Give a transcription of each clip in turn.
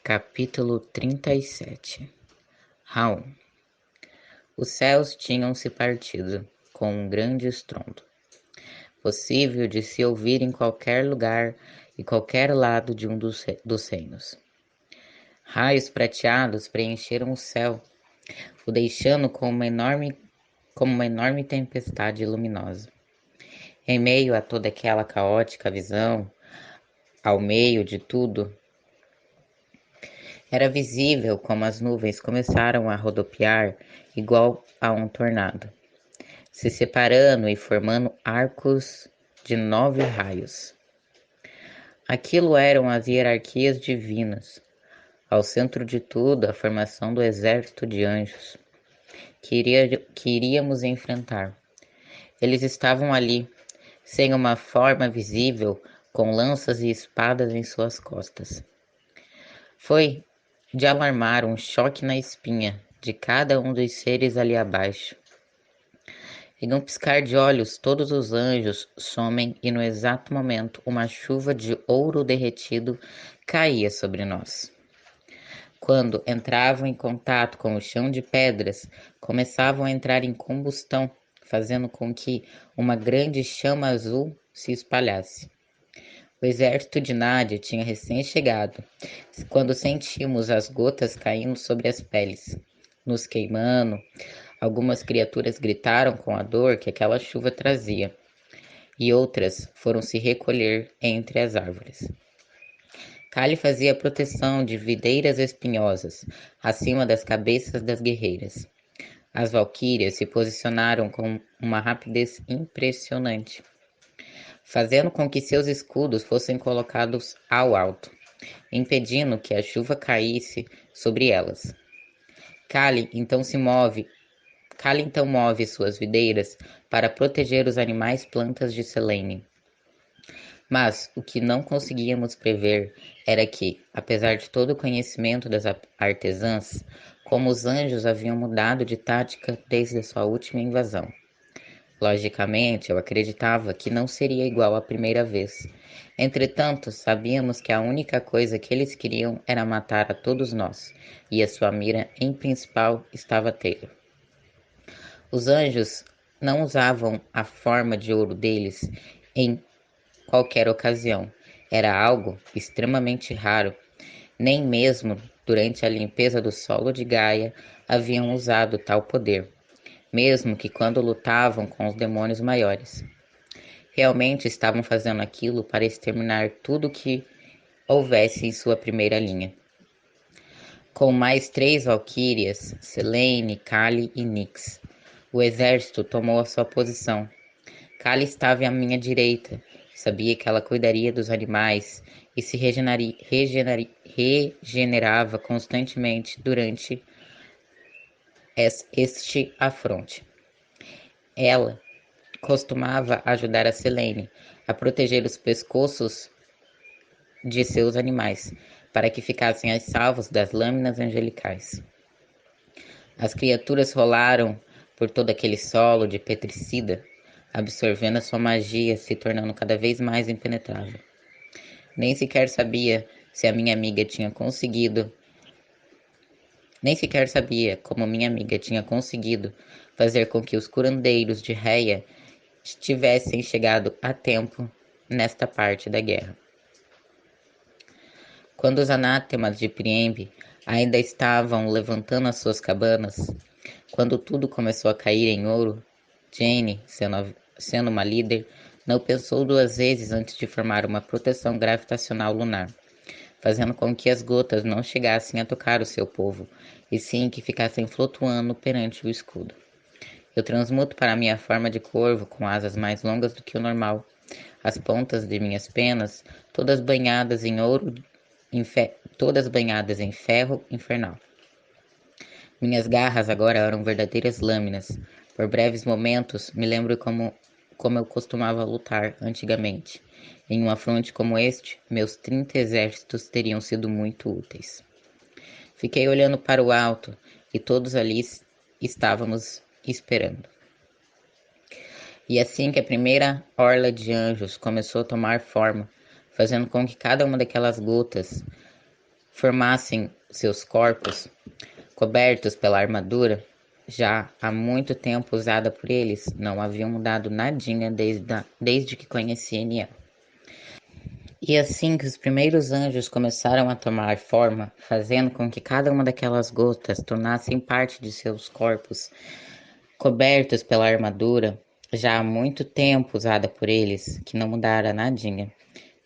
Capítulo 37. Raum. Os céus tinham se partido, com um grande estrondo, possível de se ouvir em qualquer lugar e qualquer lado de um dos reinos. Raios prateados preencheram o céu, o deixando como uma enorme tempestade luminosa. Em meio a toda aquela caótica visão, ao meio de tudo, era visível como as nuvens começaram a rodopiar igual a um tornado, se separando e formando arcos de 9 raios. Aquilo eram as hierarquias divinas, ao centro de tudo a formação do exército de anjos que iríamos enfrentar. Eles estavam ali, sem uma forma visível, com lanças e espadas em suas costas. Foi de alarmar um choque na espinha de cada um dos seres ali abaixo. Em um piscar de olhos, todos os anjos somem e no exato momento uma chuva de ouro derretido caía sobre nós. Quando entravam em contato com o chão de pedras, começavam a entrar em combustão, fazendo com que uma grande chama azul se espalhasse. O exército de Nádia tinha recém-chegado, quando sentimos as gotas caindo sobre as peles, nos queimando. Algumas criaturas gritaram com a dor que aquela chuva trazia, e outras foram se recolher entre as árvores. Kali fazia proteção de videiras espinhosas, acima das cabeças das guerreiras. As valquírias se posicionaram com uma rapidez impressionante, fazendo com que seus escudos fossem colocados ao alto, impedindo que a chuva caísse sobre elas. Kali então move suas videiras para proteger os animais plantas de Selene. Mas o que não conseguíamos prever era que, apesar de todo o conhecimento das artesãs, como os anjos haviam mudado de tática desde a sua última invasão. Logicamente, eu acreditava que não seria igual à primeira vez. Entretanto, sabíamos que a única coisa que eles queriam era matar a todos nós, e a sua mira em principal estava Taylor. Os anjos não usavam a forma de ouro deles em qualquer ocasião. Era algo extremamente raro. Nem mesmo durante a limpeza do solo de Gaia haviam usado tal poder, mesmo que quando lutavam com os demônios maiores. Realmente estavam fazendo aquilo para exterminar tudo que houvesse em sua primeira linha. Com mais 3 valquírias, Selene, Kali e Nyx, o exército tomou a sua posição. Kali estava à minha direita. Sabia que ela cuidaria dos animais e se regenerava constantemente durante este afronte. Ela costumava ajudar a Selene a proteger os pescoços de seus animais, para que ficassem a salvos das lâminas angelicais. As criaturas rolaram por todo aquele solo de petricida, absorvendo a sua magia, se tornando cada vez mais impenetrável. Nem sequer sabia como minha amiga tinha conseguido fazer com que os curandeiros de Reia tivessem chegado a tempo nesta parte da guerra. Quando os anátemas de Priembe ainda estavam levantando as suas cabanas, quando tudo começou a cair em ouro, Jane, sendo uma líder, não pensou 2 vezes antes de formar uma proteção gravitacional lunar, fazendo com que as gotas não chegassem a tocar o seu povo, e sim que ficassem flutuando perante o escudo. Eu transmuto para minha forma de corvo com asas mais longas do que o normal. As pontas de minhas penas, todas banhadas em ferro infernal. Minhas garras agora eram verdadeiras lâminas. Por breves momentos, me lembro como eu costumava lutar antigamente. Em um afronte como este, meus 30 exércitos teriam sido muito úteis. Fiquei olhando para o alto e todos ali estávamos esperando. E assim que a primeira orla de anjos começou a tomar forma, fazendo com que cada uma daquelas gotas formassem seus corpos, cobertos pela armadura, já há muito tempo usada por eles, não haviam mudado nadinha desde que conheci Eniel. E assim que os primeiros anjos começaram a tomar forma, fazendo com que cada uma daquelas gotas tornassem parte de seus corpos, cobertos pela armadura, já há muito tempo usada por eles, que não mudara nadinha,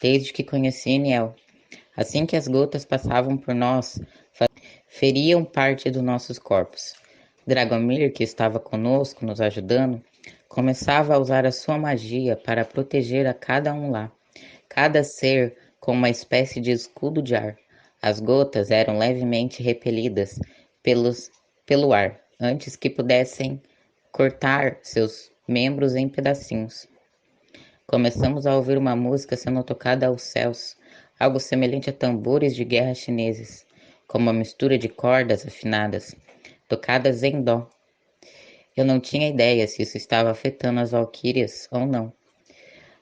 desde que conheci Eniel. Assim que as gotas passavam por nós, feriam parte dos nossos corpos. Dragomir, que estava conosco, nos ajudando, começava a usar a sua magia para proteger a cada um lá. Cada ser com uma espécie de escudo de ar. As gotas eram levemente repelidas pelo ar, antes que pudessem cortar seus membros em pedacinhos. Começamos a ouvir uma música sendo tocada aos céus, algo semelhante a tambores de guerra chineses, com uma mistura de cordas afinadas, tocadas em dó. Eu não tinha ideia se isso estava afetando as valquírias ou não,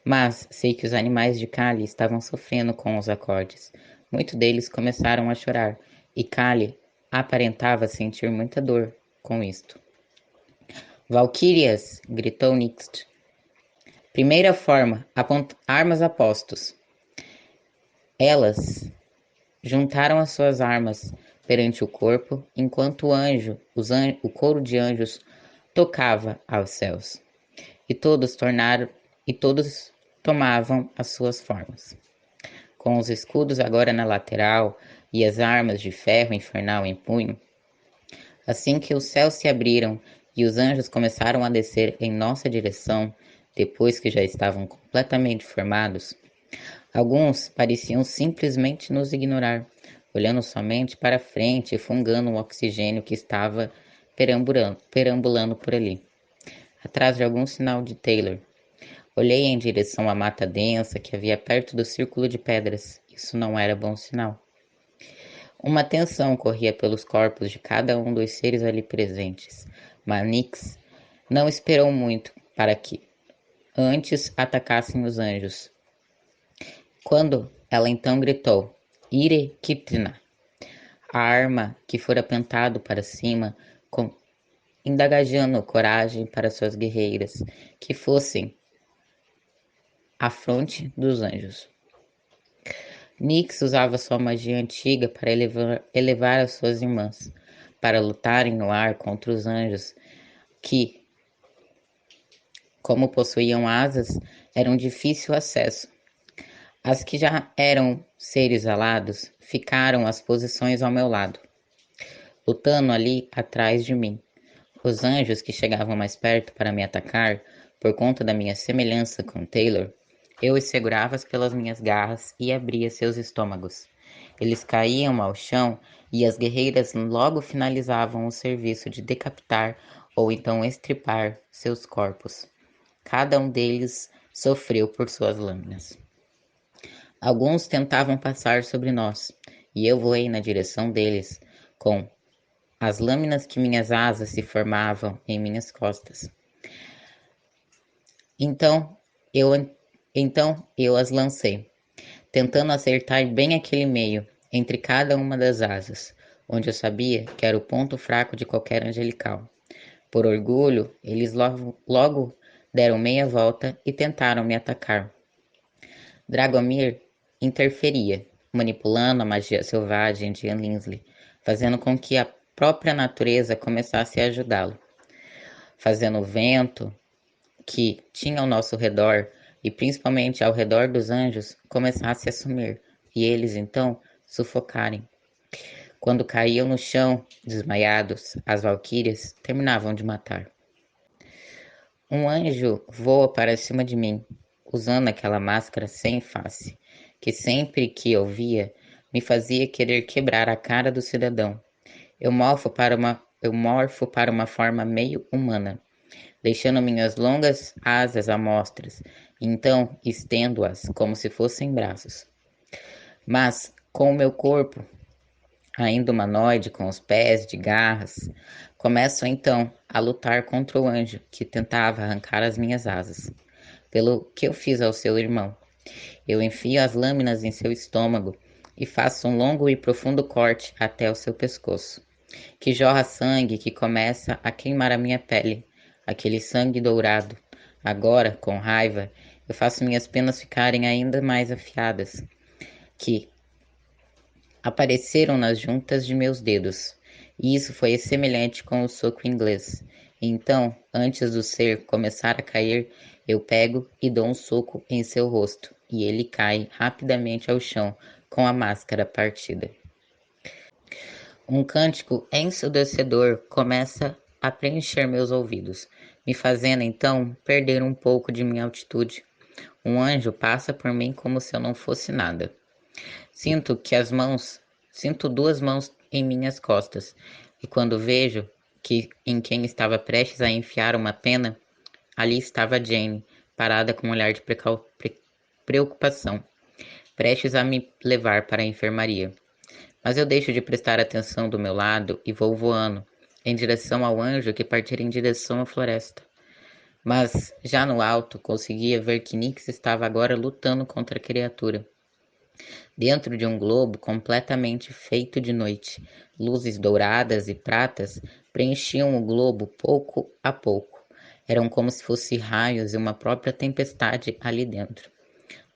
mas sei que os animais de Kali estavam sofrendo com os acordes. Muitos deles começaram a chorar, e Kali aparentava sentir muita dor com isto. Valquírias! Gritou Nixt. Primeira forma, armas a postos. Elas juntaram as suas armas perante o corpo, enquanto o coro de anjos tocava aos céus, e todos tomavam as suas formas. Com os escudos agora na lateral e as armas de ferro infernal em punho, assim que os céus se abriram e os anjos começaram a descer em nossa direção, depois que já estavam completamente formados, alguns pareciam simplesmente nos ignorar, olhando somente para frente e fungando o oxigênio que estava perambulando por ali. Atrás de algum sinal de Taylor, olhei em direção à mata densa que havia perto do círculo de pedras. Isso não era bom sinal. Uma tensão corria pelos corpos de cada um dos seres ali presentes, mas Nix não esperou muito para que antes atacassem os anjos. Quando ela então gritou, Ire Kitna, a arma que fora apontado para cima, indagajando coragem para suas guerreiras, que fossem à fronte dos anjos. Nix usava sua magia antiga para elevar as suas irmãs, para lutarem no ar contra os anjos que, como possuíam asas, eram difícil acesso. As que já eram seres alados ficaram às posições ao meu lado, lutando ali atrás de mim. Os anjos que chegavam mais perto para me atacar, por conta da minha semelhança com Taylor, eu os segurava pelas minhas garras e abria seus estômagos. Eles caíam ao chão e as guerreiras logo finalizavam o serviço de decapitar ou então estripar seus corpos. Cada um deles sofreu por suas lâminas. Alguns tentavam passar sobre nós, e eu voei na direção deles, com as lâminas que minhas asas se formavam em minhas costas. Então eu as lancei, tentando acertar bem aquele meio, entre cada uma das asas, onde eu sabia que era o ponto fraco de qualquer angelical. Por orgulho, eles logo deram meia volta e tentaram me atacar. Dragomir interferia, manipulando a magia selvagem de Ian Linsley, fazendo com que a própria natureza começasse a ajudá-lo, fazendo o vento que tinha ao nosso redor, e principalmente ao redor dos anjos, começasse a sumir, e eles então sufocarem. Quando caíam no chão, desmaiados, as valquírias terminavam de matar. Um anjo voa para cima de mim, usando aquela máscara sem face, que sempre que eu via, me fazia querer quebrar a cara do cidadão. Eu morfo para uma forma meio humana, deixando minhas longas asas à mostras, e então estendo-as como se fossem braços. Mas, com o meu corpo, ainda humanoide, com os pés de garras, começo então a lutar contra o anjo que tentava arrancar as minhas asas. Pelo que eu fiz ao seu irmão. Eu enfio as lâminas em seu estômago e faço um longo e profundo corte até o seu pescoço, que jorra sangue que começa a queimar a minha pele, aquele sangue dourado. Agora, com raiva, eu faço minhas penas ficarem ainda mais afiadas, que apareceram nas juntas de meus dedos, e isso foi semelhante com o soco inglês. Então, antes do ser começar a cair, eu pego e dou um soco em seu rosto, e ele cai rapidamente ao chão com a máscara partida. Um cântico ensurdecedor começa a preencher meus ouvidos, me fazendo então perder um pouco de minha altitude. Um anjo passa por mim como se eu não fosse nada. Sinto que as mãos, sinto duas mãos em minhas costas, e quando vejo que em quem estava prestes a enfiar uma pena, ali estava Jane, parada com um olhar de preocupação, prestes a me levar para a enfermaria. Mas eu deixo de prestar atenção do meu lado e vou voando, em direção ao anjo que partira em direção à floresta. Mas, já no alto, conseguia ver que Nix estava agora lutando contra a criatura. Dentro de um globo completamente feito de noite, luzes douradas e pratas preenchiam o globo pouco a pouco. Eram como se fossem raios e uma própria tempestade ali dentro.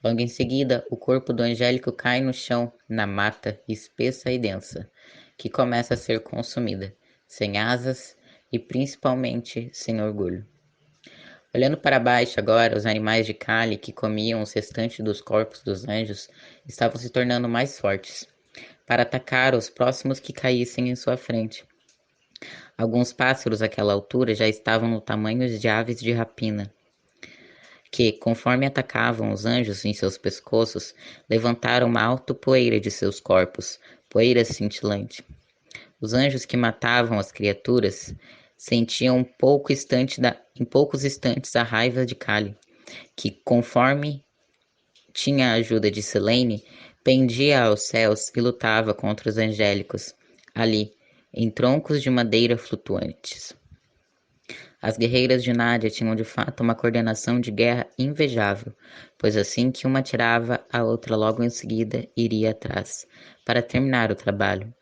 Logo em seguida, o corpo do angélico cai no chão, na mata espessa e densa, que começa a ser consumida, sem asas e principalmente sem orgulho. Olhando para baixo agora, os animais de Kali que comiam os restantes dos corpos dos anjos estavam se tornando mais fortes, para atacar os próximos que caíssem em sua frente. Alguns pássaros àquela altura já estavam no tamanho de aves de rapina, que, conforme atacavam os anjos em seus pescoços, levantaram uma alta poeira de seus corpos, poeira cintilante. Os anjos que matavam as criaturas sentiam em poucos instantes a raiva de Kali, que, conforme tinha a ajuda de Selene, pendia aos céus e lutava contra os angélicos, ali, em troncos de madeira flutuantes. As guerreiras de Nádia tinham de fato uma coordenação de guerra invejável, pois assim que uma tirava, a outra logo em seguida iria atrás, para terminar o trabalho.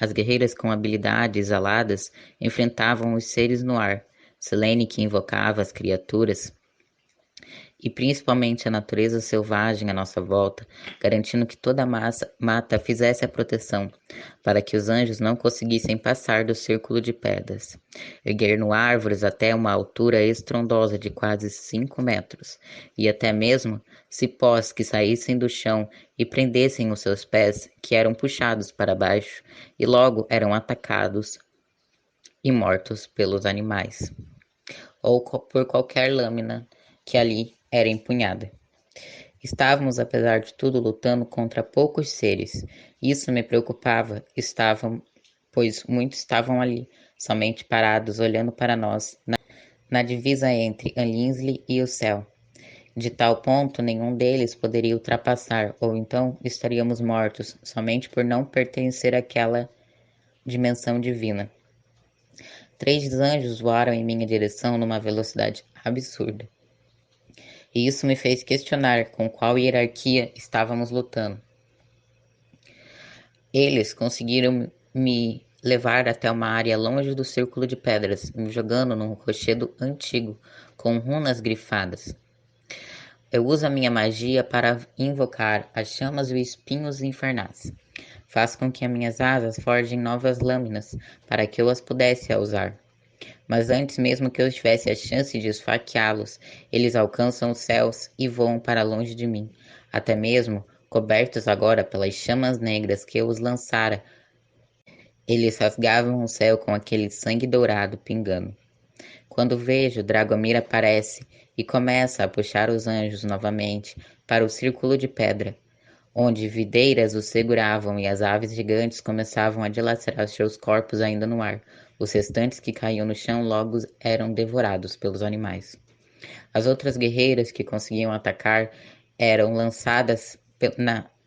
As guerreiras com habilidades aladas enfrentavam os seres no ar. Selene, que invocava as criaturas, e principalmente a natureza selvagem à nossa volta, garantindo que toda a mata fizesse a proteção, para que os anjos não conseguissem passar do círculo de pedras. Ergueram árvores até uma altura estrondosa de quase 5 metros, e até mesmo cipós que saíssem do chão e prendessem os seus pés, que eram puxados para baixo, e logo eram atacados e mortos pelos animais, ou por qualquer lâmina que ali era empunhada. Estávamos, apesar de tudo, lutando contra poucos seres. Isso me preocupava, pois muitos estavam ali, somente parados, olhando para nós, na divisa entre Anlinsley e o céu. De tal ponto, nenhum deles poderia ultrapassar, ou então estaríamos mortos, somente por não pertencer àquela dimensão divina. 3 anjos voaram em minha direção numa velocidade absurda. E isso me fez questionar com qual hierarquia estávamos lutando. Eles conseguiram me levar até uma área longe do círculo de pedras, me jogando num rochedo antigo, com runas grifadas. Eu uso a minha magia para invocar as chamas e os espinhos infernais. Faço com que as minhas asas forjem novas lâminas, para que eu as pudesse usar. Mas antes mesmo que eu tivesse a chance de esfaqueá-los, eles alcançam os céus e voam para longe de mim, até mesmo cobertos agora pelas chamas negras que eu os lançara. Eles rasgavam o céu com aquele sangue dourado pingando. Quando vejo, Dragomir aparece e começa a puxar os anjos novamente para o círculo de pedra, onde videiras os seguravam e as aves gigantes começavam a dilacerar seus corpos ainda no ar. Os restantes que caíam no chão logo eram devorados pelos animais. As outras guerreiras que conseguiam atacar eram lançadas,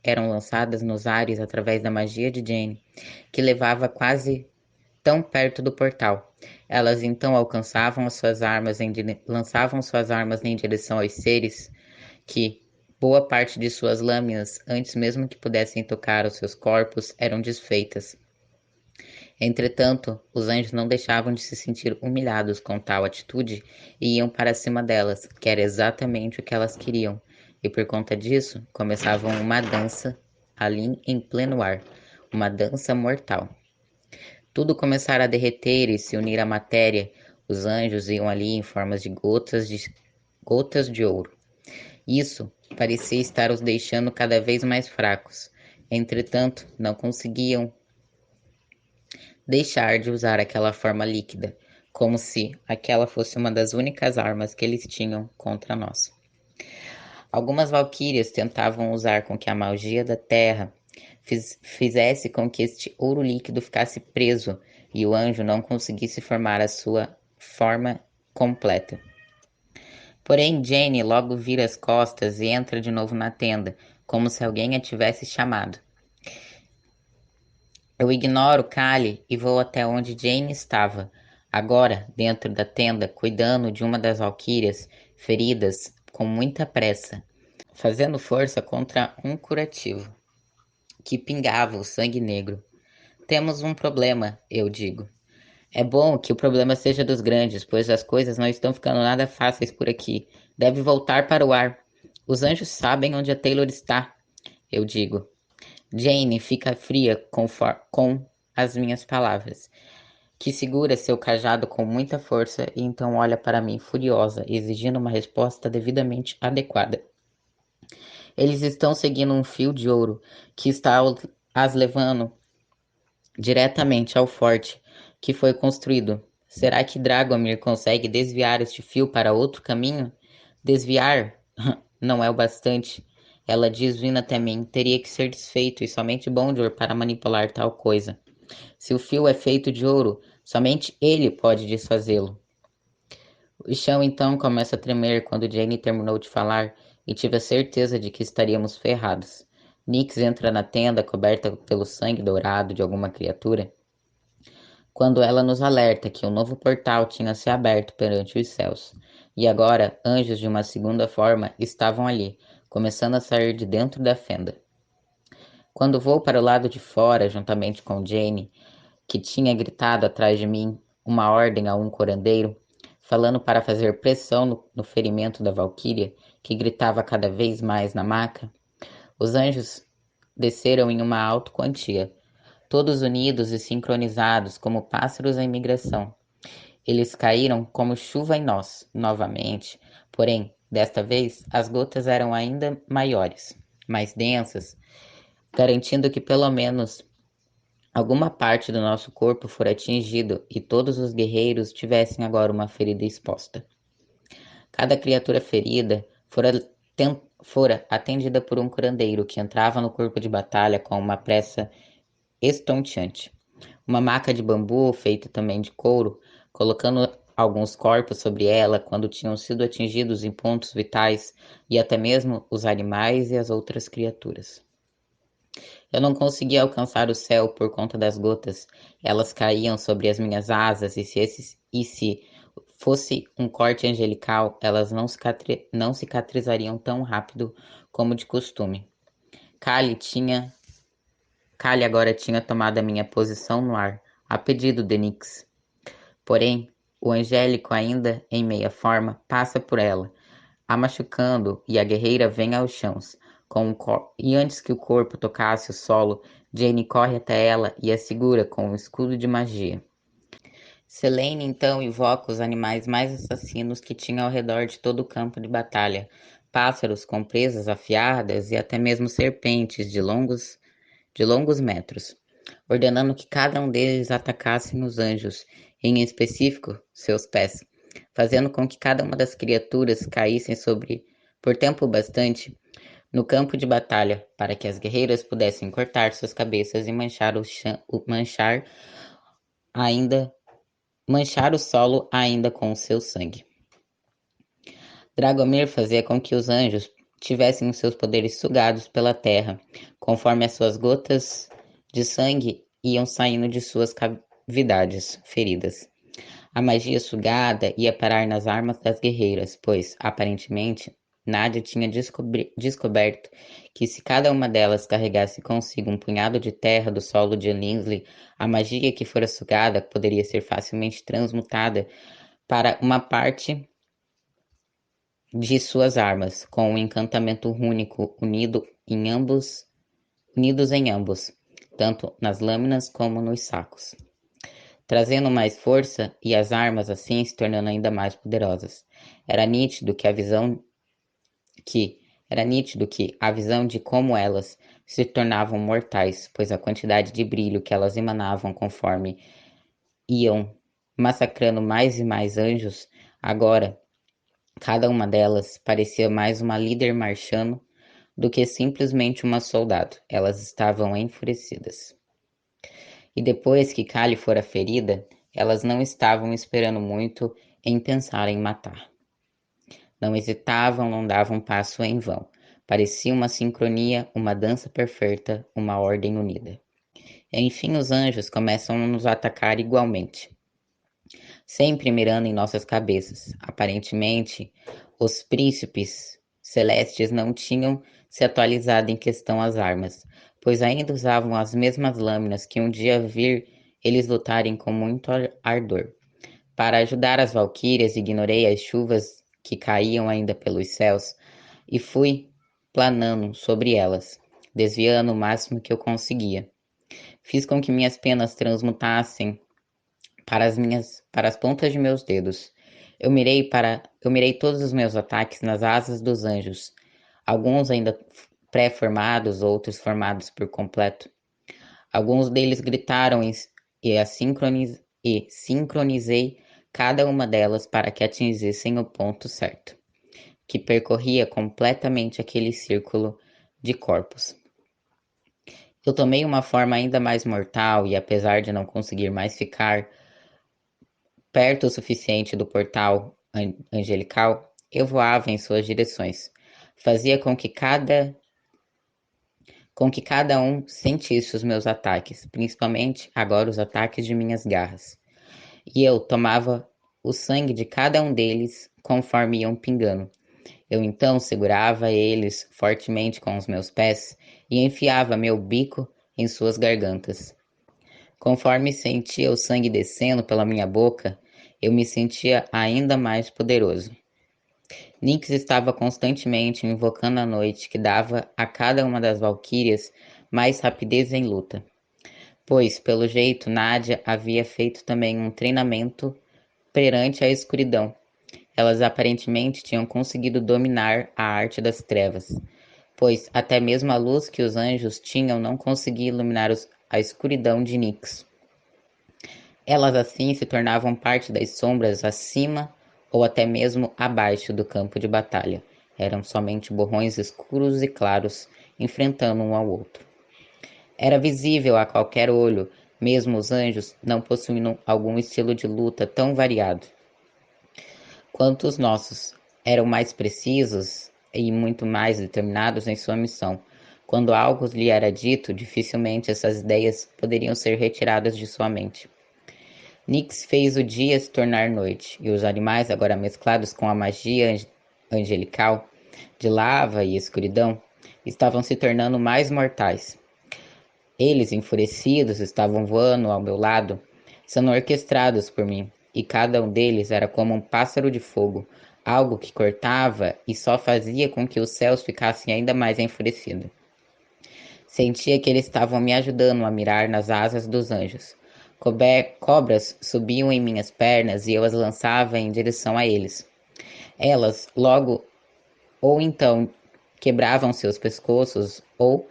eram lançadas nos ares através da magia de Jane, que levava quase tão perto do portal. Elas então lançavam suas armas em direção aos seres que Boa parte de suas lâminas, antes mesmo que pudessem tocar os seus corpos, eram desfeitas. Entretanto, os anjos não deixavam de se sentir humilhados com tal atitude e iam para cima delas, que era exatamente o que elas queriam, e por conta disso, começavam uma dança ali em pleno ar, uma dança mortal. Tudo começara a derreter e se unir à matéria. Os anjos iam ali em formas de gotas de ouro. Isso parecia estar os deixando cada vez mais fracos. Entretanto, não conseguiam deixar de usar aquela forma líquida, como se aquela fosse uma das únicas armas que eles tinham contra nós. Algumas valquírias tentavam usar com que a magia da terra fizesse com que este ouro líquido ficasse preso e o anjo não conseguisse formar a sua forma completa. Porém, Jane logo vira as costas e entra de novo na tenda, como se alguém a tivesse chamado. Eu ignoro Callie e vou até onde Jane estava, agora dentro da tenda, cuidando de uma das valquírias feridas com muita pressa, fazendo força contra um curativo que pingava o sangue negro. Temos um problema, eu digo. É bom que o problema seja dos grandes, pois as coisas não estão ficando nada fáceis por aqui. Deve voltar para o ar. Os anjos sabem onde a Taylor está, eu digo. Jane fica fria com as minhas palavras, que segura seu cajado com muita força e então olha para mim furiosa, exigindo uma resposta devidamente adequada. Eles estão seguindo um fio de ouro que está as levando diretamente ao forte que foi construído. Será que Dragomir consegue desviar este fio para outro caminho? Desviar não é o bastante. Ela diz vindo até mim, teria que ser desfeito e somente Bondior para manipular tal coisa. Se o fio é feito de ouro, somente ele pode desfazê-lo. O chão então começa a tremer quando Jane terminou de falar e tive a certeza de que estaríamos ferrados. Nix entra na tenda coberta pelo sangue dourado de alguma criatura, quando ela nos alerta que um novo portal tinha se aberto perante os céus. E agora, anjos de uma segunda forma estavam ali, começando a sair de dentro da fenda. Quando vou para o lado de fora, juntamente com Jane, que tinha gritado atrás de mim uma ordem a um curandeiro, falando para fazer pressão no ferimento da valquíria, que gritava cada vez mais na maca, os anjos desceram em uma alta quantia, todos unidos e sincronizados como pássaros em migração. Eles caíram como chuva em nós, novamente, porém, desta vez, as gotas eram ainda maiores, mais densas, garantindo que pelo menos alguma parte do nosso corpo fora atingido e todos os guerreiros tivessem agora uma ferida exposta. Cada criatura ferida fora atendida por um curandeiro que entrava no corpo de batalha com uma pressa estonteante. Uma maca de bambu, feita também de couro, colocando alguns corpos sobre ela quando tinham sido atingidos em pontos vitais, e até mesmo os animais e as outras criaturas. Eu não conseguia alcançar o céu por conta das gotas. Elas caíam sobre as minhas asas, e se fosse um corte angelical, elas não cicatrizariam tão rápido como de costume. Kali tinha Kali agora tinha tomado a minha posição no ar, a pedido de Nix. Porém, o angélico, ainda em meia forma, passa por ela, a machucando, e a guerreira vem aos chãos. E antes que o corpo tocasse o solo, Jane corre até ela e a segura com um escudo de magia. Selene então invoca os animais mais assassinos que tinha ao redor de todo o campo de batalha, pássaros com presas afiadas e até mesmo serpentes de longos metros, ordenando que cada um deles atacassem os anjos, em específico seus pés, fazendo com que cada uma das criaturas caíssem por tempo bastante, no campo de batalha, para que as guerreiras pudessem cortar suas cabeças e ainda manchar o solo ainda com o seu sangue. Dragomir fazia com que os anjos tivessem os seus poderes sugados pela terra, conforme as suas gotas de sangue iam saindo de suas cavidades feridas. A magia sugada ia parar nas armas das guerreiras, pois, aparentemente, Nádia tinha descoberto que se cada uma delas carregasse consigo um punhado de terra do solo de Linsley, a magia que fora sugada poderia ser facilmente transmutada para uma parte de suas armas, com um encantamento rúnico unidos em ambos, tanto nas lâminas como nos sacos, trazendo mais força e as armas assim se tornando ainda mais poderosas. Era nítido que que a visão de como elas se tornavam mortais, pois a quantidade de brilho que elas emanavam conforme iam massacrando mais e mais anjos, agora cada uma delas parecia mais uma líder marchando do que simplesmente uma soldado. Elas estavam enfurecidas. E depois que Kali fora ferida, elas não estavam esperando muito em pensar em matar. Não hesitavam, não davam passo em vão. Parecia uma sincronia, uma dança perfeita, uma ordem unida. Enfim, os anjos começam a nos atacar igualmente, sempre mirando em nossas cabeças. Aparentemente, os príncipes celestes não tinham se atualizado em questão às armas, pois ainda usavam as mesmas lâminas que um dia vir eles lutarem com muito ardor. Para ajudar as valquírias, ignorei as chuvas que caíam ainda pelos céus e fui planando sobre elas, desviando o máximo que eu conseguia. Fiz com que minhas penas transmutassem para as pontas de meus dedos. Eu mirei todos os meus ataques nas asas dos anjos, alguns ainda pré-formados, outros formados por completo. Alguns deles gritaram e sincronizei cada uma delas para que atingissem o ponto certo, que percorria completamente aquele círculo de corpos. Eu tomei uma forma ainda mais mortal e, apesar de não conseguir mais ficar perto o suficiente do portal angelical, eu voava em suas direções. Fazia com que cada um sentisse os meus ataques, principalmente agora os ataques de minhas garras. E eu tomava o sangue de cada um deles conforme iam pingando. Eu então segurava eles fortemente com os meus pés e enfiava meu bico em suas gargantas. Conforme sentia o sangue descendo pela minha boca, eu me sentia ainda mais poderoso. Nyx estava constantemente invocando a noite que dava a cada uma das valquírias mais rapidez em luta, pois, pelo jeito, Nádia havia feito também um treinamento perante a escuridão. Elas aparentemente tinham conseguido dominar a arte das trevas, pois até mesmo a luz que os anjos tinham não conseguia iluminar a escuridão de Nyx. Elas assim se tornavam parte das sombras acima ou até mesmo abaixo do campo de batalha. Eram somente borrões escuros e claros, enfrentando um ao outro. Era visível a qualquer olho, mesmo os anjos não possuindo algum estilo de luta tão variado quanto os nossos. Eram mais precisos e muito mais determinados em sua missão. Quando algo lhe era dito, dificilmente essas ideias poderiam ser retiradas de sua mente. Nyx fez o dia se tornar noite, e os animais, agora mesclados com a magia angelical de lava e escuridão, estavam se tornando mais mortais. Eles, enfurecidos, estavam voando ao meu lado, sendo orquestrados por mim, e cada um deles era como um pássaro de fogo, algo que cortava e só fazia com que os céus ficassem ainda mais enfurecidos. Sentia que eles estavam me ajudando a mirar nas asas dos anjos. Cobras subiam em minhas pernas e eu as lançava em direção a eles. Elas logo ou então quebravam seus pescoços ou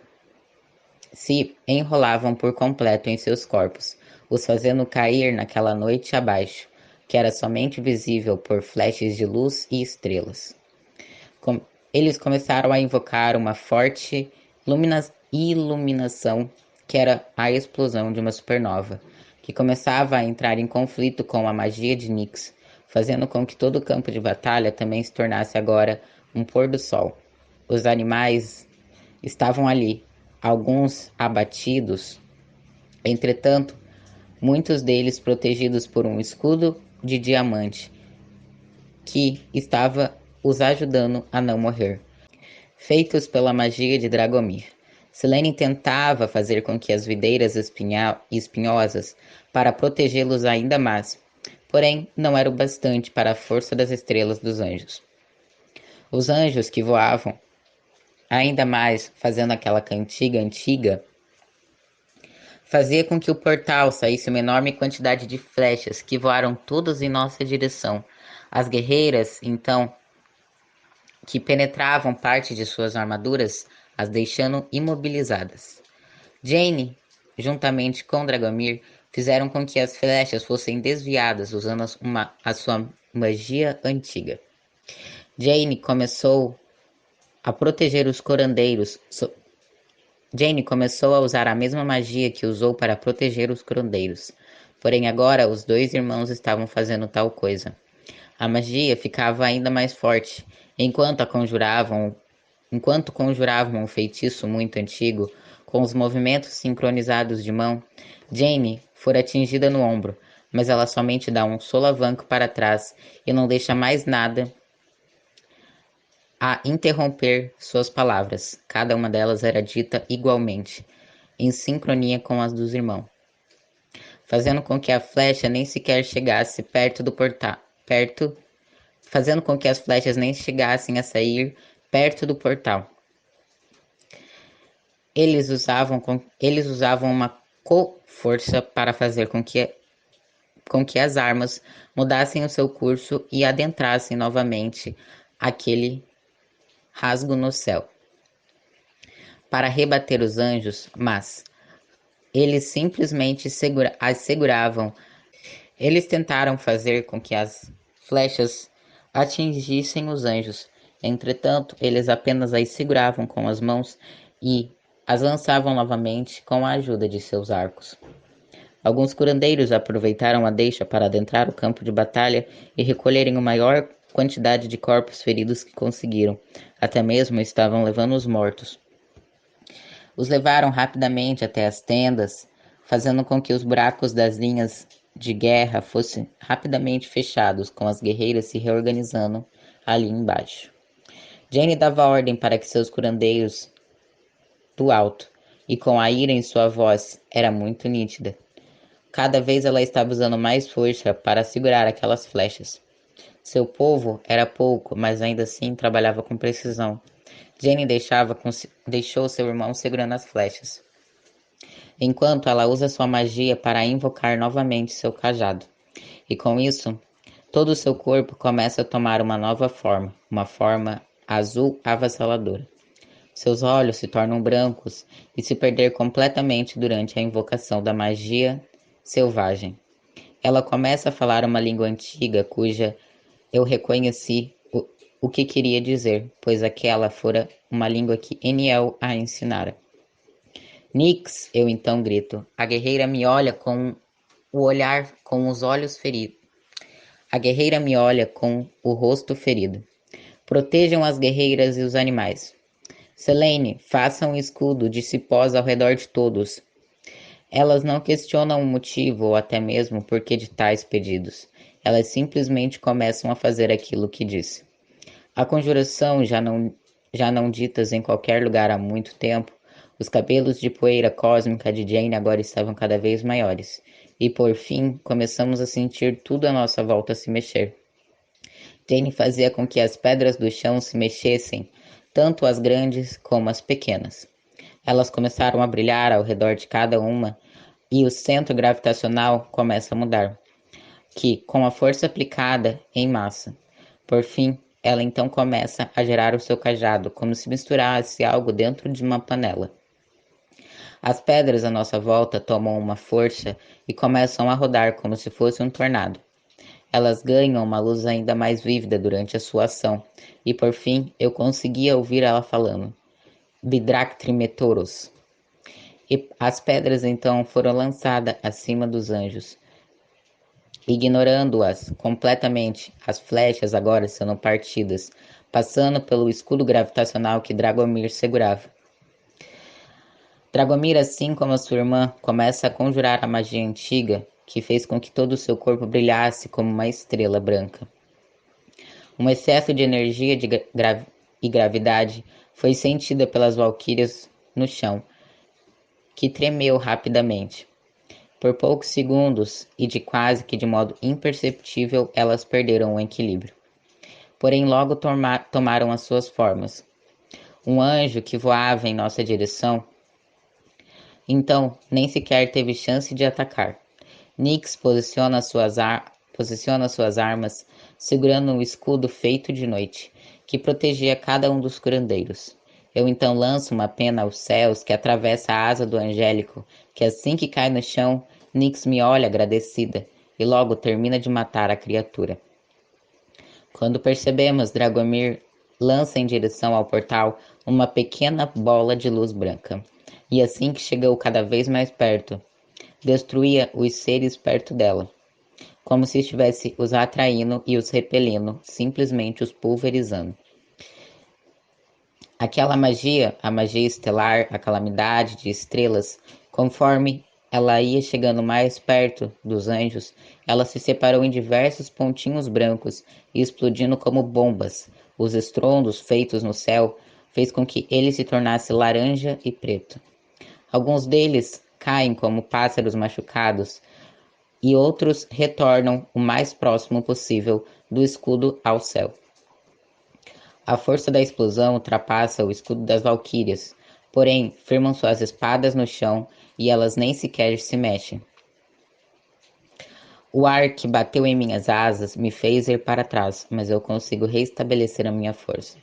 se enrolavam por completo em seus corpos, os fazendo cair naquela noite abaixo, que era somente visível por flashes de luz e estrelas. Eles começaram a invocar uma forte iluminação, que era a explosão de uma supernova, que começava a entrar em conflito com a magia de Nyx, fazendo com que todo o campo de batalha também se tornasse agora um pôr do sol. Os animais estavam ali, alguns abatidos, entretanto, muitos deles protegidos por um escudo de diamante que estava os ajudando a não morrer, feitos pela magia de Dragomir. Selene tentava fazer com que as videiras espinhosas para protegê-los ainda mais, porém não era o bastante para a força das estrelas dos anjos. Os anjos que voavam ainda mais, fazendo aquela cantiga antiga, fazia com que o portal saísse uma enorme quantidade de flechas que voaram todas em nossa direção. As guerreiras, então, que penetravam parte de suas armaduras, as deixando imobilizadas. Jane, juntamente com Dragomir, fizeram com que as flechas fossem desviadas usando a sua magia antiga. Jane começou a proteger os curandeiros. Jane começou a usar a mesma magia que usou para proteger os curandeiros. Porém, agora os dois irmãos estavam fazendo tal coisa. A magia ficava ainda mais forte, enquanto conjuravam um feitiço muito antigo, com os movimentos sincronizados de mão. Jane fora atingida no ombro, mas ela somente dá um solavanco para trás e não deixa mais nada a interromper suas palavras. Cada uma delas era dita igualmente, em sincronia com as dos irmãos, fazendo com que a flecha nem sequer chegasse perto do portal, fazendo com que as flechas nem chegassem a sair perto do portal. Eles usavam uma força para fazer com que as armas mudassem o seu curso e adentrassem novamente aquele rasgo no céu, para rebater os anjos, mas eles simplesmente as seguravam. Eles tentaram fazer com que as flechas atingissem os anjos. Entretanto, eles apenas as seguravam com as mãos e as lançavam novamente com a ajuda de seus arcos. Alguns curandeiros aproveitaram a deixa para adentrar o campo de batalha e recolherem a maior quantidade de corpos feridos que conseguiram. Até mesmo estavam levando os mortos. Os levaram rapidamente até as tendas, fazendo com que os buracos das linhas de guerra fossem rapidamente fechados, com as guerreiras se reorganizando ali embaixo. Jane dava ordem para que seus curandeiros do alto, e com a ira em sua voz era muito nítida. Cada vez ela estava usando mais força para segurar aquelas flechas. Seu povo era pouco, mas ainda assim trabalhava com precisão. Jane deixou seu irmão segurando as flechas, enquanto ela usa sua magia para invocar novamente seu cajado. E com isso, todo o seu corpo começa a tomar uma nova forma, uma forma azul avassaladora. Seus olhos se tornam brancos e se perder completamente durante a invocação da magia selvagem. Ela começa a falar uma língua antiga cuja eu reconheci o que queria dizer, pois aquela fora uma língua que Eniel a ensinara. Nix, eu então grito. A guerreira me olha com o olhar, com os olhos feridos. A guerreira me olha com o rosto ferido. Protejam as guerreiras e os animais. Selene, faça um escudo de cipós ao redor de todos. Elas não questionam o motivo ou até mesmo o porquê de tais pedidos. Elas simplesmente começam a fazer aquilo que disse. A conjuração já não ditas em qualquer lugar há muito tempo, os cabelos de poeira cósmica de Jane agora estavam cada vez maiores, e por fim começamos a sentir tudo à nossa volta se mexer. Jane fazia com que as pedras do chão se mexessem, tanto as grandes como as pequenas. Elas começaram a brilhar ao redor de cada uma, e o centro gravitacional começa a mudar, que, com a força aplicada em massa, por fim, ela então começa a gerar o seu cajado, como se misturasse algo dentro de uma panela. As pedras à nossa volta tomam uma força e começam a rodar como se fosse um tornado. Elas ganham uma luz ainda mais vívida durante a sua ação, e por fim eu conseguia ouvir ela falando. Bidractrimetoros. E as pedras então foram lançadas acima dos anjos, ignorando-as completamente. As flechas agora sendo partidas, passando pelo escudo gravitacional que Dragomir segurava. Dragomir, assim como a sua irmã, começa a conjurar a magia antiga que fez com que todo o seu corpo brilhasse como uma estrela branca. Um excesso de energia e gravidade foi sentida pelas valquírias no chão, que tremeu rapidamente. Por poucos segundos e de quase que de modo imperceptível, elas perderam o equilíbrio. Porém, logo tomaram as suas formas. Um anjo que voava em nossa direção, então nem sequer teve chance de atacar. Nix posiciona suas armas, segurando um escudo feito de noite, que protegia cada um dos curandeiros. Eu então lanço uma pena aos céus que atravessa a asa do angélico, que assim que cai no chão, Nix me olha agradecida e logo termina de matar a criatura. Quando percebemos, Dragomir lança em direção ao portal uma pequena bola de luz branca. E assim que chegou cada vez mais perto, destruía os seres perto dela, como se estivesse os atraindo e os repelindo, simplesmente os pulverizando. Aquela magia, a magia estelar, a calamidade de estrelas, conforme ela ia chegando mais perto dos anjos, ela se separou em diversos pontinhos brancos e explodindo como bombas. Os estrondos feitos no céu fez com que ele se tornasse laranja e preto. Alguns deles caem como pássaros machucados e outros retornam o mais próximo possível do escudo ao céu. A força da explosão ultrapassa o escudo das valquírias, porém firmam suas espadas no chão e elas nem sequer se mexem. O ar que bateu em minhas asas me fez ir para trás, mas eu consigo restabelecer a minha força.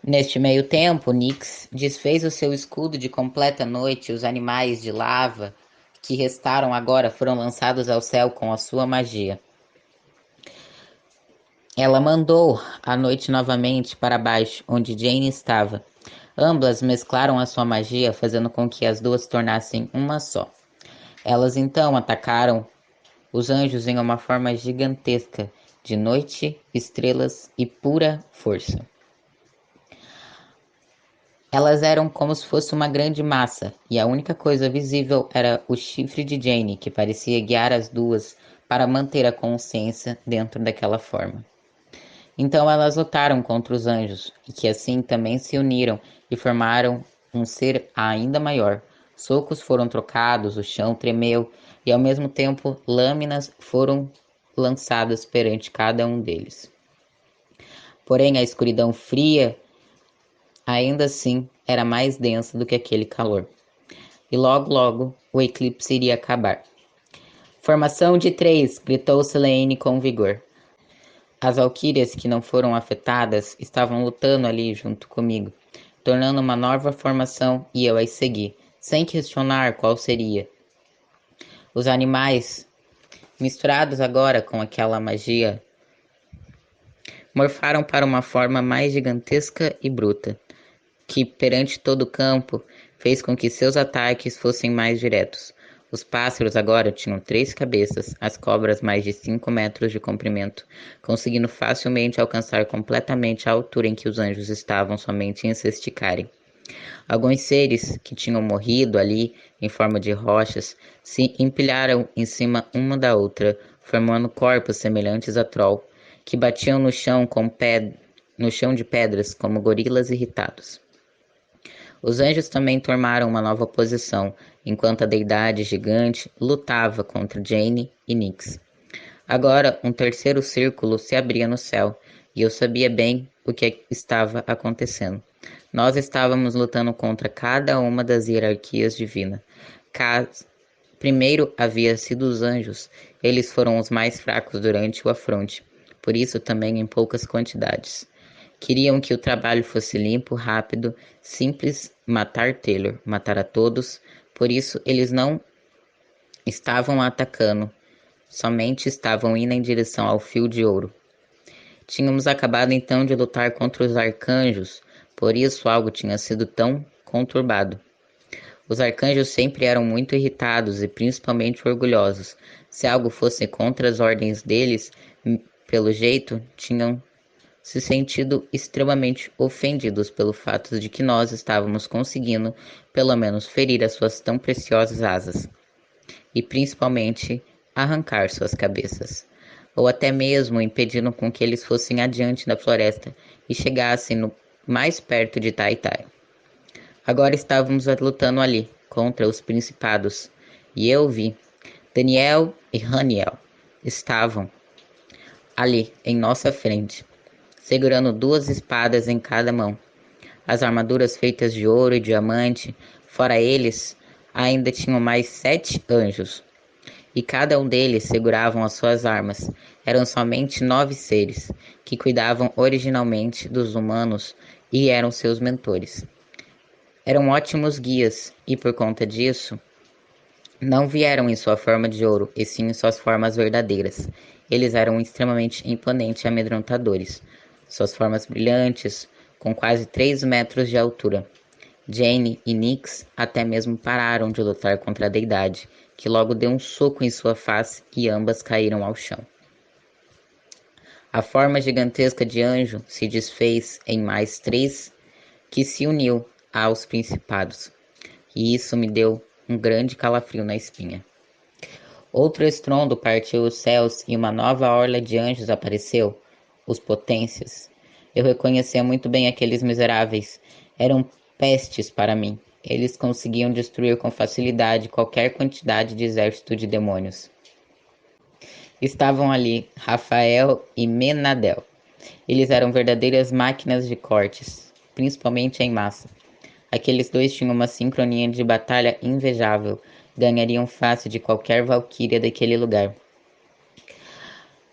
Neste meio tempo, Nix desfez o seu escudo de completa noite e os animais de lava que restaram agora foram lançados ao céu com a sua magia. Ela mandou a noite novamente para baixo, onde Jane estava. Ambas mesclaram a sua magia, fazendo com que as duas se tornassem uma só. Elas então atacaram os anjos em uma forma gigantesca, de noite, estrelas e pura força. Elas eram como se fosse uma grande massa, e a única coisa visível era o chifre de Jane, que parecia guiar as duas para manter a consciência dentro daquela forma. Então elas lutaram contra os anjos, e que assim também se uniram e formaram um ser ainda maior. Socos foram trocados, o chão tremeu, e ao mesmo tempo lâminas foram lançadas perante cada um deles. Porém, a escuridão fria, ainda assim, era mais densa do que aquele calor. E logo, o eclipse iria acabar. Formação de 3, gritou Selene com vigor. As valquírias que não foram afetadas estavam lutando ali junto comigo, tornando uma nova formação e eu as segui, sem questionar qual seria. Os animais, misturados agora com aquela magia, morfaram para uma forma mais gigantesca e bruta, que perante todo o campo fez com que seus ataques fossem mais diretos. Os pássaros agora tinham 3 cabeças, as cobras mais de 5 metros de comprimento, conseguindo facilmente alcançar completamente a altura em que os anjos estavam somente em se esticarem. Alguns seres que tinham morrido ali, em forma de rochas, se empilharam em cima uma da outra, formando corpos semelhantes a troll, que batiam no chão, no chão de pedras como gorilas irritados. Os anjos também tomaram uma nova posição, enquanto a deidade gigante lutava contra Jane e Nix. Agora, um terceiro círculo se abria no céu, e eu sabia bem o que estava acontecendo. Nós estávamos lutando contra cada uma das hierarquias divinas. Primeiro havia sido os anjos, eles foram os mais fracos durante o afronte, por isso também em poucas quantidades. Queriam que o trabalho fosse limpo, rápido, simples, matar Taylor, matar a todos, por isso eles não estavam atacando, somente estavam indo em direção ao fio de ouro. Tínhamos acabado então de lutar contra os arcanjos, por isso algo tinha sido tão conturbado. Os arcanjos sempre eram muito irritados e principalmente orgulhosos. Se algo fosse contra as ordens deles, pelo jeito, tinham se sentido extremamente ofendidos pelo fato de que nós estávamos conseguindo, pelo menos, ferir as suas tão preciosas asas, e principalmente arrancar suas cabeças. ou até mesmo impedindo com que eles fossem adiante da floresta e chegassem mais perto de Taitai. Agora estávamos lutando ali, contra os principados, e eu vi. Daniel e Haniel estavam ali, em nossa frente, segurando 2 espadas em cada mão. As armaduras feitas de ouro e diamante, fora eles, ainda tinham mais 7 anjos, e cada um deles seguravam as suas armas. Eram somente 9 seres, que cuidavam originalmente dos humanos e eram seus mentores. Eram ótimos guias, e por conta disso, não vieram em sua forma de ouro, e sim em suas formas verdadeiras. Eles eram extremamente imponentes e amedrontadores. Suas formas brilhantes, com quase 3 metros de altura. Jane e Nyx até mesmo pararam de lutar contra a deidade, que logo deu um soco em sua face e ambas caíram ao chão. A forma gigantesca de anjo se desfez em mais 3 que se uniu aos principados, e isso me deu um grande calafrio na espinha. Outro estrondo partiu os céus e uma nova orla de anjos apareceu, os potências. Eu reconhecia muito bem aqueles miseráveis. Eram pestes para mim. Eles conseguiam destruir com facilidade qualquer quantidade de exército de demônios. Estavam ali Rafael e Menadel. Eles eram verdadeiras máquinas de cortes, principalmente em massa. Aqueles dois tinham uma sincronia de batalha invejável, ganhariam fácil de qualquer valquíria daquele lugar.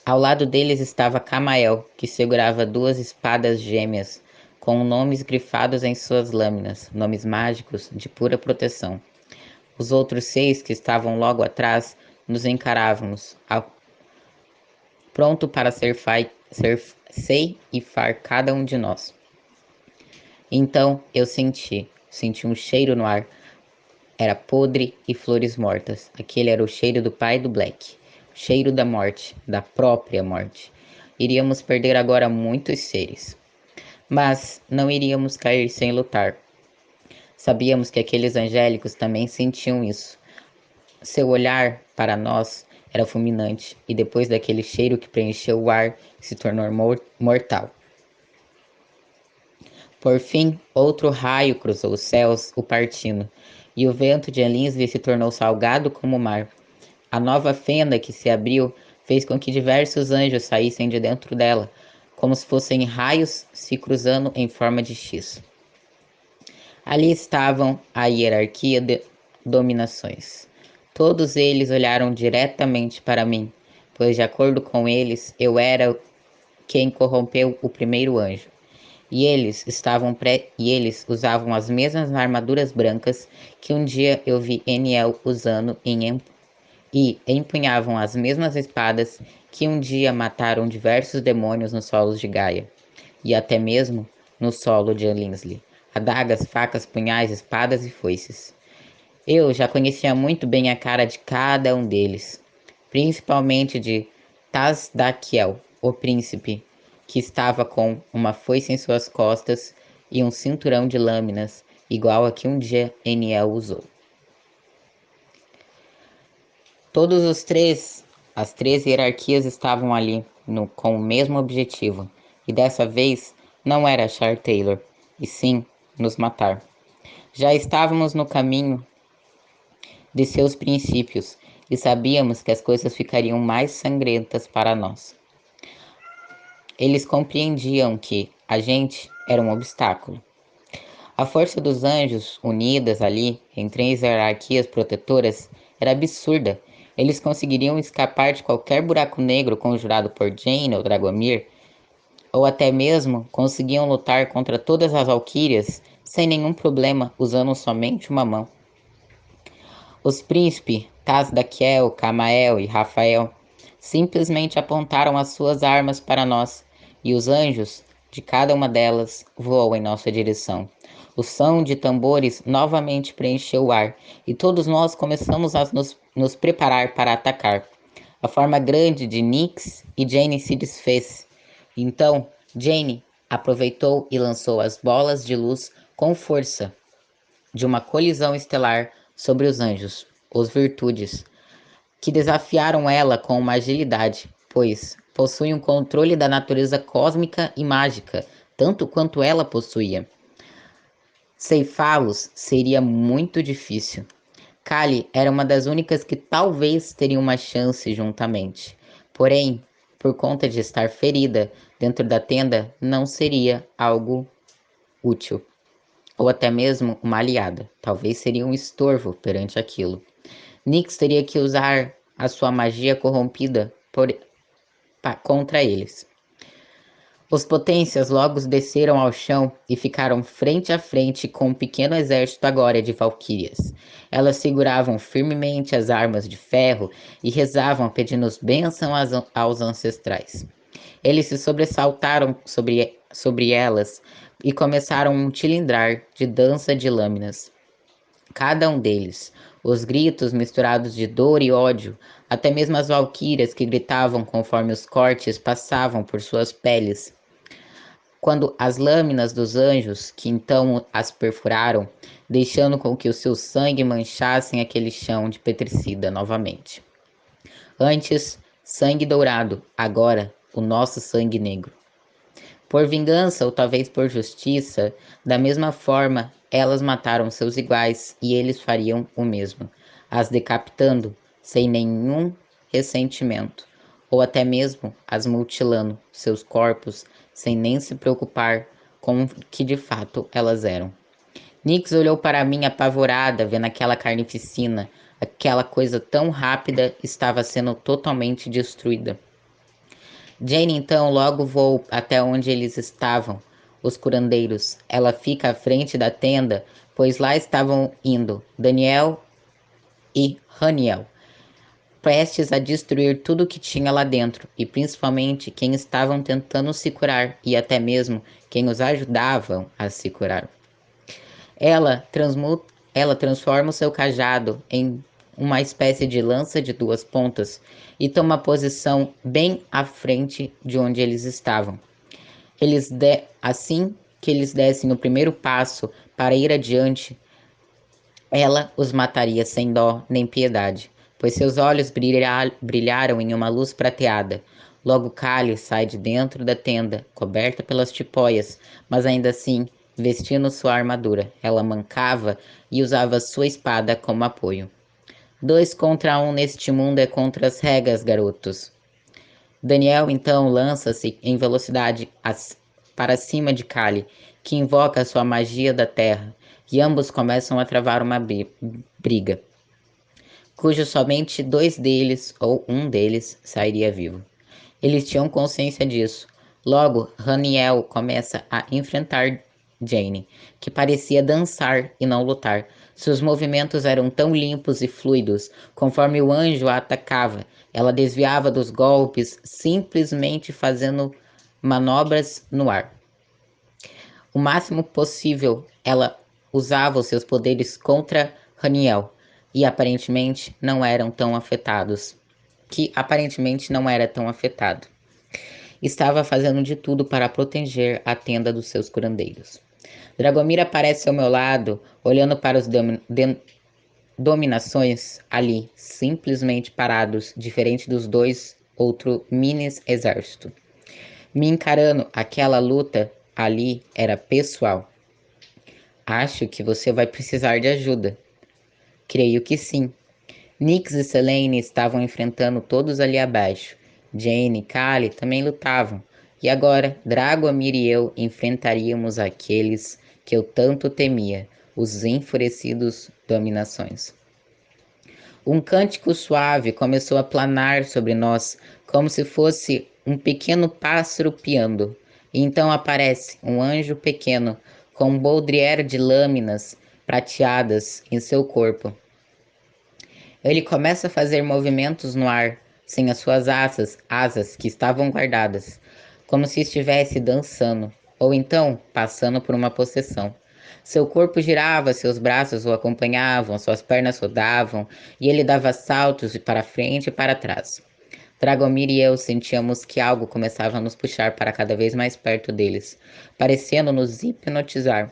Ao lado deles estava Camael, que segurava 2 espadas gêmeas, com nomes grifados em suas lâminas, nomes mágicos de pura proteção. Os outros 6 que estavam logo atrás nos encarávamos, pronto para ceifar cada um de nós. Então eu senti um cheiro no ar. Era podre e flores mortas. Aquele era o cheiro do pai do Black. O cheiro da morte, da própria morte. Iríamos perder agora muitos seres. Mas não iríamos cair sem lutar. Sabíamos que aqueles angélicos também sentiam isso. Seu olhar para nós era fulminante, e depois daquele cheiro que preencheu o ar, se tornou mortal. Por fim, outro raio cruzou os céus, o partindo, e o vento de Elinslee se tornou salgado como o mar. A nova fenda que se abriu fez com que diversos anjos saíssem de dentro dela, como se fossem raios se cruzando em forma de X. Ali estavam a hierarquia de dominações. Todos eles olharam diretamente para mim, pois de acordo com eles, eu era quem corrompeu o primeiro anjo. E eles usavam as mesmas armaduras brancas que um dia eu vi Eniel usando e empunhavam as mesmas espadas que um dia mataram diversos demônios nos solos de Gaia, e até mesmo no solo de Elinslee. Adagas, facas, punhais, espadas e foices. Eu já conhecia muito bem a cara de cada um deles, principalmente de Tazdakiel, o príncipe, que estava com uma foice em suas costas e um cinturão de lâminas, igual a que um dia Eniel usou. As 3 hierarquias estavam ali, com o mesmo objetivo, e dessa vez não era achar Taylor, e sim nos matar. Já estávamos no caminho de seus princípios, e sabíamos que as coisas ficariam mais sangrentas para nós. Eles compreendiam que a gente era um obstáculo. A força dos anjos, unidas ali, em 3 hierarquias protetoras, era absurda. Eles conseguiriam escapar de qualquer buraco negro conjurado por Jane ou Dragomir, ou até mesmo conseguiam lutar contra todas as valquírias sem nenhum problema, usando somente uma mão. Os príncipes Tazdakiel, Camael e Rafael simplesmente apontaram as suas armas para nós, e os anjos de cada uma delas voou em nossa direção. O som de tambores novamente preencheu o ar, e todos nós começamos a nos preparar para atacar. A forma grande de Nyx e Jane se desfez. Então, Jane aproveitou e lançou as bolas de luz com força de uma colisão estelar sobre os anjos, os virtudes, que desafiaram ela com uma agilidade. pois possui um controle da natureza cósmica e mágica, tanto quanto ela possuía. Ceifá-los seria muito difícil. Kali era uma das únicas que talvez teria uma chance juntamente. Porém, por conta de estar ferida dentro da tenda, não seria algo útil. Ou até mesmo uma aliada. Talvez seria um estorvo perante aquilo. Nyx teria que usar a sua magia corrompida contra eles. Os potências logo desceram ao chão e ficaram frente a frente com um pequeno exército agora de valquírias. Elas seguravam firmemente as armas de ferro e rezavam pedindo bênção aos ancestrais. Eles se sobressaltaram sobre elas e começaram um tilindrar de dança de lâminas. Cada um deles, os gritos misturados de dor e ódio, até mesmo as valquírias que gritavam conforme os cortes passavam por suas peles. Quando as lâminas dos anjos, que então as perfuraram, deixando com que o seu sangue manchassem aquele chão de petricida novamente. Antes, sangue dourado, agora, o nosso sangue negro. Por vingança ou talvez por justiça, da mesma forma, elas mataram seus iguais e eles fariam o mesmo, as decapitando sem nenhum ressentimento, ou até mesmo as mutilando seus corpos sem nem se preocupar com o que de fato elas eram. Nyx olhou para mim apavorada, vendo aquela carnificina, aquela coisa tão rápida estava sendo totalmente destruída. Jane então logo voou até onde eles estavam, os curandeiros. Ela fica à frente da tenda, pois lá estavam indo Daniel e Haniel, prestes a destruir tudo o que tinha lá dentro, e principalmente quem estavam tentando se curar, e até mesmo quem os ajudavam a se curar. Ela transforma o seu cajado em uma espécie de lança de duas pontas e toma posição bem à frente de onde eles estavam. Assim que eles dessem o primeiro passo para ir adiante, ela os mataria sem dó nem piedade, pois seus olhos brilharam em uma luz prateada. Logo Kali sai de dentro da tenda, coberta pelas tipóias, mas ainda assim vestindo sua armadura. Ela mancava e usava sua espada como apoio. 2 contra 1 neste mundo é contra as regras, garotos. Daniel então lança-se em velocidade para cima de Kali, que invoca sua magia da terra, e ambos começam a travar uma briga, cujo somente 2 deles ou um deles sairia vivo. Eles tinham consciência disso. Logo, Haniel começa a enfrentar Jane, que parecia dançar e não lutar. Seus movimentos eram tão limpos e fluidos, conforme o anjo a atacava. Ela desviava dos golpes, simplesmente fazendo manobras no ar. O máximo possível, ela usava os seus poderes contra Haniel, e aparentemente não eram tão afetados. Estava fazendo de tudo para proteger a tenda dos seus curandeiros. Dragomir aparece ao meu lado, olhando para os dominações ali, simplesmente parados, diferente dos 2 outros minis exército. Me encarando, aquela luta ali era pessoal. Acho que você vai precisar de ajuda. Creio que sim. Nyx e Selene estavam enfrentando todos ali abaixo. Jane e Kali também lutavam. E agora, Dragomir e eu enfrentaríamos aqueles que eu tanto temia, os enfurecidos dominações. Um cântico suave começou a planar sobre nós, como se fosse um pequeno pássaro piando. E então aparece um anjo pequeno, com um baudrier de lâminas prateadas em seu corpo. Ele começa a fazer movimentos no ar, sem as suas asas que estavam guardadas, como se estivesse dançando, ou então passando por uma possessão. Seu corpo girava, seus braços o acompanhavam, suas pernas rodavam, e ele dava saltos para frente e para trás. Dragomir e eu sentíamos que algo começava a nos puxar para cada vez mais perto deles, parecendo nos hipnotizar.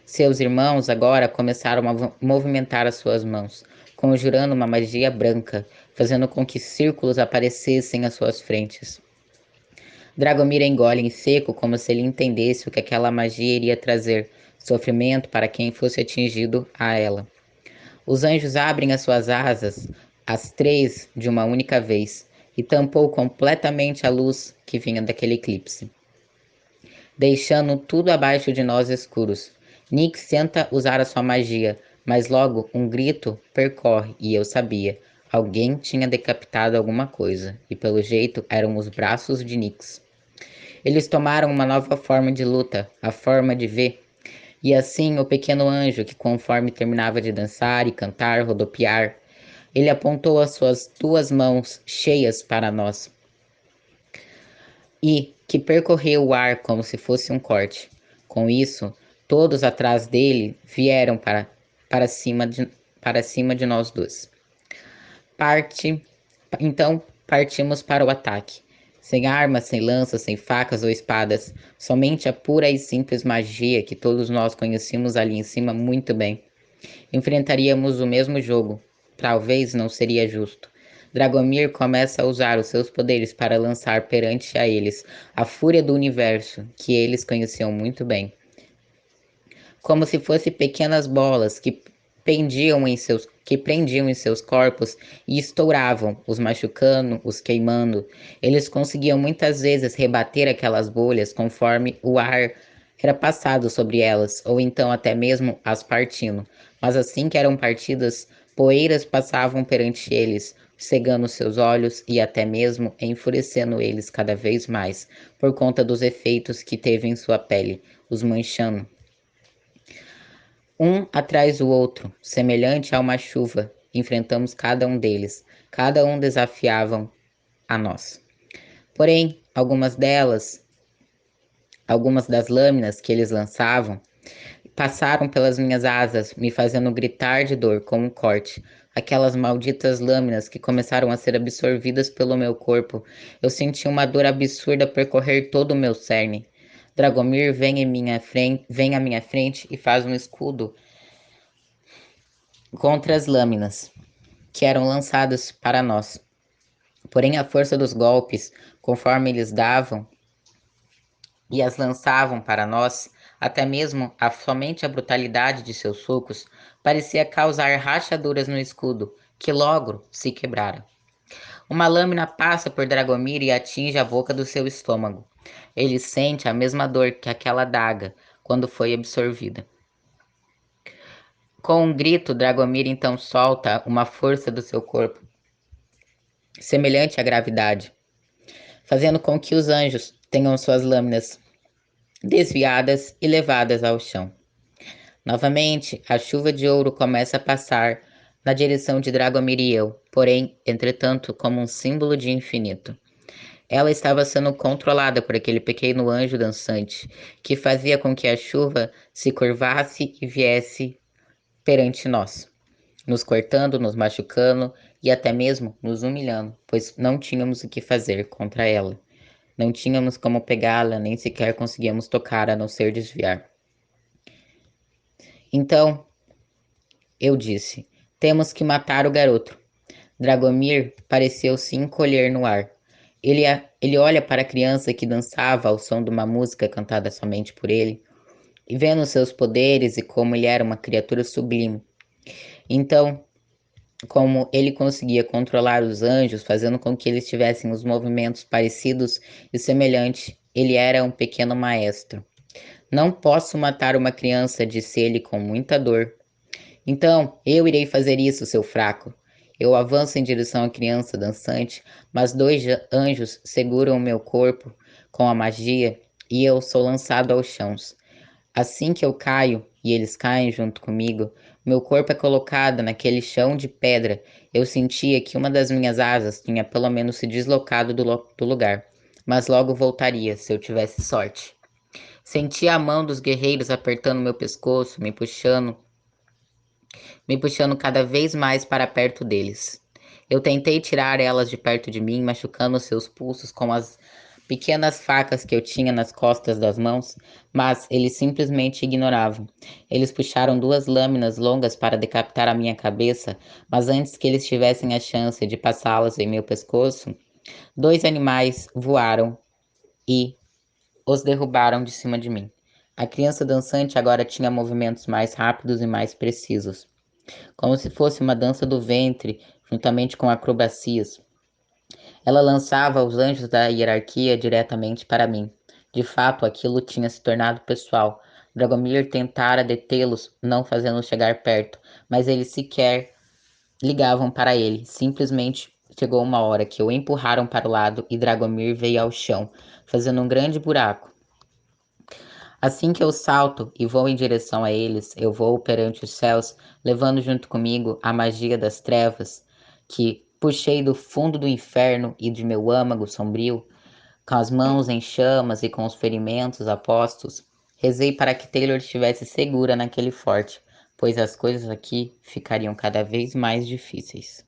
Seus irmãos agora começaram a movimentar as suas mãos, conjurando uma magia branca, fazendo com que círculos aparecessem às suas frentes. Dragomir engole em seco como se ele entendesse o que aquela magia iria trazer, sofrimento para quem fosse atingido a ela. Os anjos abrem as suas asas, as três de uma única vez, e tampou completamente a luz que vinha daquele eclipse, deixando tudo abaixo de nós escuros. Nyx tenta usar a sua magia, mas logo um grito percorre, e eu sabia. Alguém tinha decapitado alguma coisa, e pelo jeito eram os braços de Nyx. Eles tomaram uma nova forma de luta, a forma de V. E assim o pequeno anjo, que conforme terminava de dançar e cantar, rodopiar, ele apontou as suas duas mãos cheias para nós e que percorreu o ar como se fosse um corte. Com isso, todos atrás dele vieram para, cima, para cima de nós dois. Então partimos para o ataque. Sem armas, sem lanças, sem facas ou espadas, somente a pura e simples magia que todos nós conhecíamos ali em cima muito bem. Enfrentaríamos o mesmo jogo. Talvez não seria justo. Dragomir começa a usar os seus poderes para lançar perante a eles a fúria do universo, que eles conheciam muito bem. Como se fossem pequenas bolas que prendiam em seus corpos e estouravam, os machucando, os queimando. Eles conseguiam muitas vezes rebater aquelas bolhas conforme o ar era passado sobre elas, ou então até mesmo as partindo. Mas assim que eram partidas, poeiras passavam perante eles, cegando seus olhos e até mesmo enfurecendo eles cada vez mais, por conta dos efeitos que teve em sua pele, os manchando um atrás do outro, semelhante a uma chuva, enfrentamos cada um deles. Cada um desafiavam a nós. Porém, algumas das lâminas que eles lançavam, passaram pelas minhas asas, me fazendo gritar de dor como um corte. Aquelas malditas lâminas que começaram a ser absorvidas pelo meu corpo. Eu senti uma dor absurda percorrer todo o meu cerne. Dragomir vem à minha frente e faz um escudo contra as lâminas que eram lançadas para nós. Porém, a força dos golpes, conforme eles davam e as lançavam para nós, até mesmo somente a brutalidade de seus socos, parecia causar rachaduras no escudo, que logo se quebrara. Uma lâmina passa por Dragomir e atinge a boca do seu estômago. Ele sente a mesma dor que aquela adaga quando foi absorvida. Com um grito, Dragomir então solta uma força do seu corpo, semelhante à gravidade, fazendo com que os anjos tenham suas lâminas desviadas e levadas ao chão. Novamente, a chuva de ouro começa a passar na direção de Dragomir e eu, porém, entretanto, como um símbolo de infinito. Ela estava sendo controlada por aquele pequeno anjo dançante, que fazia com que a chuva se curvasse e viesse perante nós, nos cortando, nos machucando e até mesmo nos humilhando, pois não tínhamos o que fazer contra ela. Não tínhamos como pegá-la, nem sequer conseguíamos tocar a não ser desviar. Então, eu disse, temos que matar o garoto. Dragomir pareceu se encolher no ar. Ele olha para a criança que dançava ao som de uma música cantada somente por ele, e vendo seus poderes e como ele era uma criatura sublime. Então, como ele conseguia controlar os anjos, fazendo com que eles tivessem os movimentos parecidos e semelhantes, ele era um pequeno maestro. Não posso matar uma criança, disse ele com muita dor. Então, eu irei fazer isso, seu fraco. Eu avanço em direção à criança dançante, mas dois anjos seguram o meu corpo com a magia e eu sou lançado aos chãos. Assim que eu caio e eles caem junto comigo, meu corpo é colocado naquele chão de pedra. Eu sentia que uma das minhas asas tinha pelo menos se deslocado do lugar, mas logo voltaria se eu tivesse sorte. Senti a mão dos guerreiros apertando meu pescoço, me puxando cada vez mais para perto deles. Eu tentei tirar elas de perto de mim, machucando seus pulsos com as pequenas facas que eu tinha nas costas das mãos, mas eles simplesmente ignoravam. Eles puxaram duas lâminas longas para decapitar a minha cabeça, mas antes que eles tivessem a chance de passá-las em meu pescoço, dois animais voaram e os derrubaram de cima de mim. A criança dançante agora tinha movimentos mais rápidos e mais precisos, como se fosse uma dança do ventre, juntamente com acrobacias. Ela lançava os anjos da hierarquia diretamente para mim. De fato, aquilo tinha se tornado pessoal. Dragomir tentara detê-los, não fazendo-os chegar perto, mas eles sequer ligavam para ele. Simplesmente chegou uma hora que o empurraram para o lado e Dragomir veio ao chão, fazendo um grande buraco. Assim que eu salto e vou em direção a eles, eu vou perante os céus, levando junto comigo a magia das trevas, que puxei do fundo do inferno e de meu âmago sombrio, com as mãos em chamas e com os ferimentos apostos. Rezei para que Taylor estivesse segura naquele forte, pois as coisas aqui ficariam cada vez mais difíceis.